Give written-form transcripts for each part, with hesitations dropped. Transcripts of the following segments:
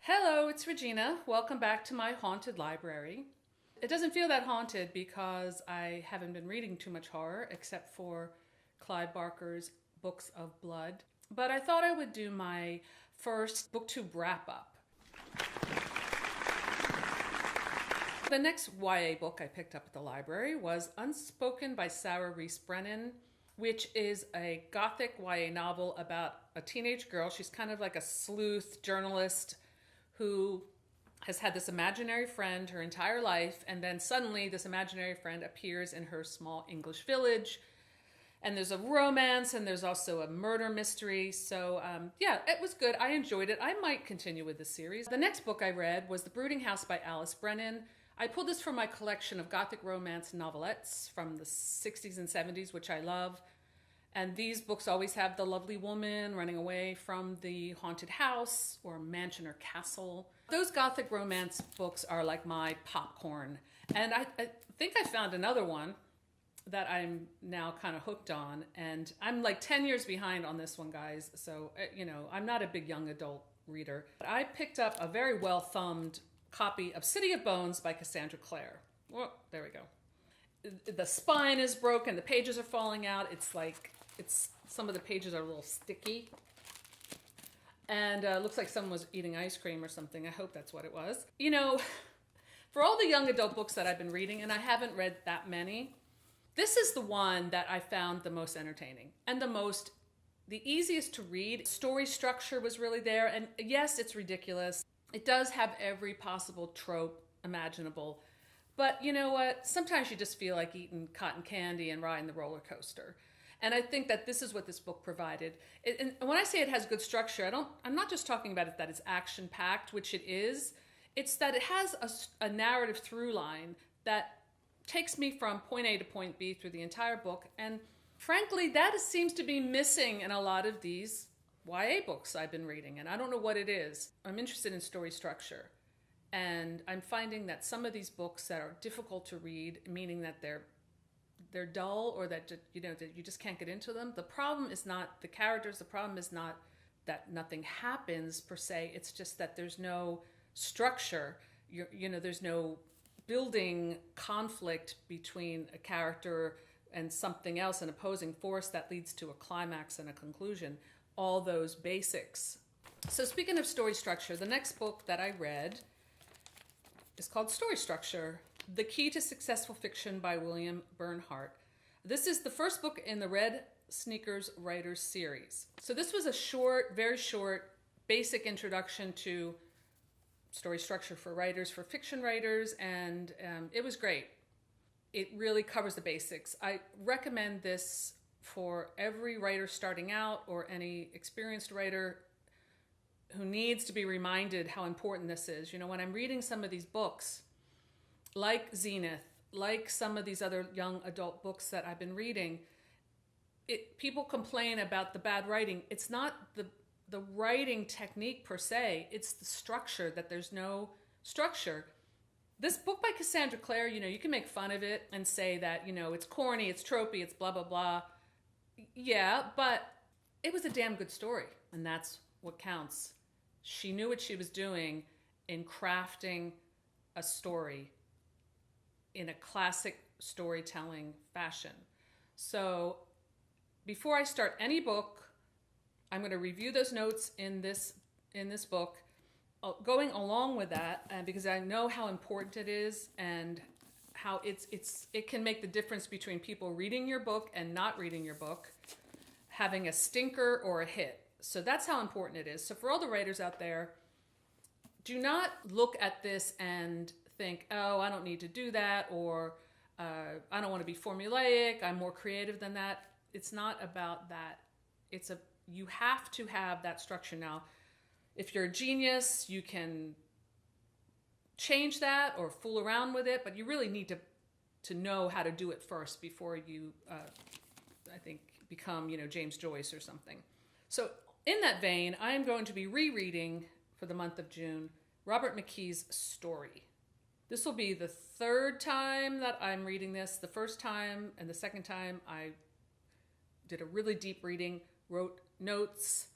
Hello, it's Regina. Welcome back to my haunted library. It doesn't feel that haunted because I haven't been reading too much horror except for Clive Barker's Books of Blood. But I thought I would do my first booktube wrap up. The next YA book I picked up at the library was Unspoken by Sarah Reese Brennan, which is a gothic YA novel about a teenage girl. She's kind of like a sleuth journalist who has had this imaginary friend her entire life, and then suddenly this imaginary friend appears in her small English village, and there's a romance and there's also a murder mystery. So yeah, it was good. I enjoyed it. I might continue with the series. The next book I read was The Brooding House by Alice Brennan. I pulled this from my collection of gothic romance novelettes from the 60s and 70s, which I love. And these books always have the lovely woman running away from the haunted house or mansion or castle. Those gothic romance books are like my popcorn. And I think I found another one that I'm now kind of hooked on. And I'm like 10 years behind on this one, guys. So, I'm not a big young adult reader. But I picked up a very well-thumbed copy of City of Bones by Cassandra Clare. Oh, there we go. The spine is broken. The pages are falling out. Some of the pages are a little sticky. And looks like someone was eating ice cream or something. I hope that's what it was. For all the young adult books that I've been reading, and I haven't read that many, this is the one that I found the most entertaining and the easiest to read. Story structure was really there. And yes, it's ridiculous. It does have every possible trope imaginable. But you know what? Sometimes you just feel like eating cotton candy and riding the roller coaster. And I think that this is what this book provided. And when I say it has good structure, I'm not just talking about it that it's action-packed, which it is. It's that it has a narrative through line that takes me from point A to point B through the entire book. And frankly, that seems to be missing in a lot of these YA books I've been reading. And I don't know what it is. I'm interested in story structure. And I'm finding that some of these books that are difficult to read, meaning that they're dull or that you just can't get into them. The problem is not the characters. The problem is not that nothing happens per se. It's just that there's no structure. There's no building conflict between a character and something else, an opposing force that leads to a climax and a conclusion. All those basics. So speaking of story structure, the next book that I read is called Story Structure: The Key to Successful Fiction by William Bernhardt. This is the first book in the Red Sneakers Writers series. So this was a short, very short, basic introduction to story structure for writers, for fiction writers, and it was great. It really covers the basics. I recommend this for every writer starting out or any experienced writer who needs to be reminded how important this is. When I'm reading some of these books, like Zenith, like some of these other young adult books that I've been reading, people complain about the bad writing. It's not the writing technique per se, it's the structure, that there's no structure. This book by Cassandra Clare, you can make fun of it and say that, it's corny, it's tropey, it's blah, blah, blah. Yeah, but it was a damn good story, and that's what counts. She knew what she was doing in crafting a story in a classic storytelling fashion. So before I start any book, I'm going to review those notes in this book. Going along with that, because I know how important it is and how it can make the difference between people reading your book and not reading your book, having a stinker or a hit. So that's how important it is. So for all the writers out there, do not look at this and think, oh, I don't need to do that, or I don't want to be formulaic, I'm more creative than that. It's not about that. You have to have that structure. Now, if you're a genius, you can change that or fool around with it, but you really need to know how to do it first before you, I think, become, James Joyce or something. So in that vein, I am going to be rereading for the month of June Robert McKee's Story. This will be the third time that I'm reading this. The first time and the second time I did a really deep reading, wrote notes,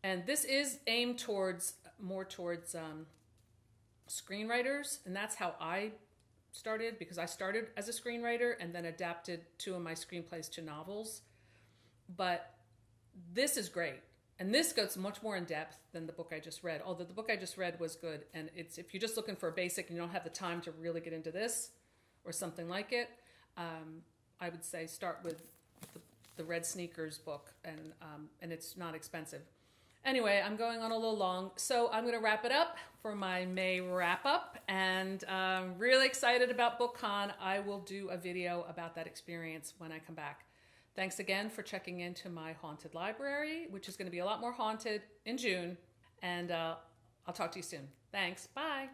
and this is aimed towards more towards screenwriters, and that's how I started, because I started as a screenwriter and then adapted 2 of my screenplays to novels. But this is great. And this goes much more in depth than the book I just read. Although the book I just read was good. And it's, if you're just looking for a basic and you don't have the time to really get into this or something like it, I would say start with the Red Sneakers book, and it's not expensive. Anyway, I'm going on a little long, so I'm going to wrap it up for my May wrap up, and I'm really excited about BookCon. I will do a video about that experience when I come back. Thanks again for checking into my haunted library, which is going to be a lot more haunted in June, and I'll talk to you soon. Thanks. Bye.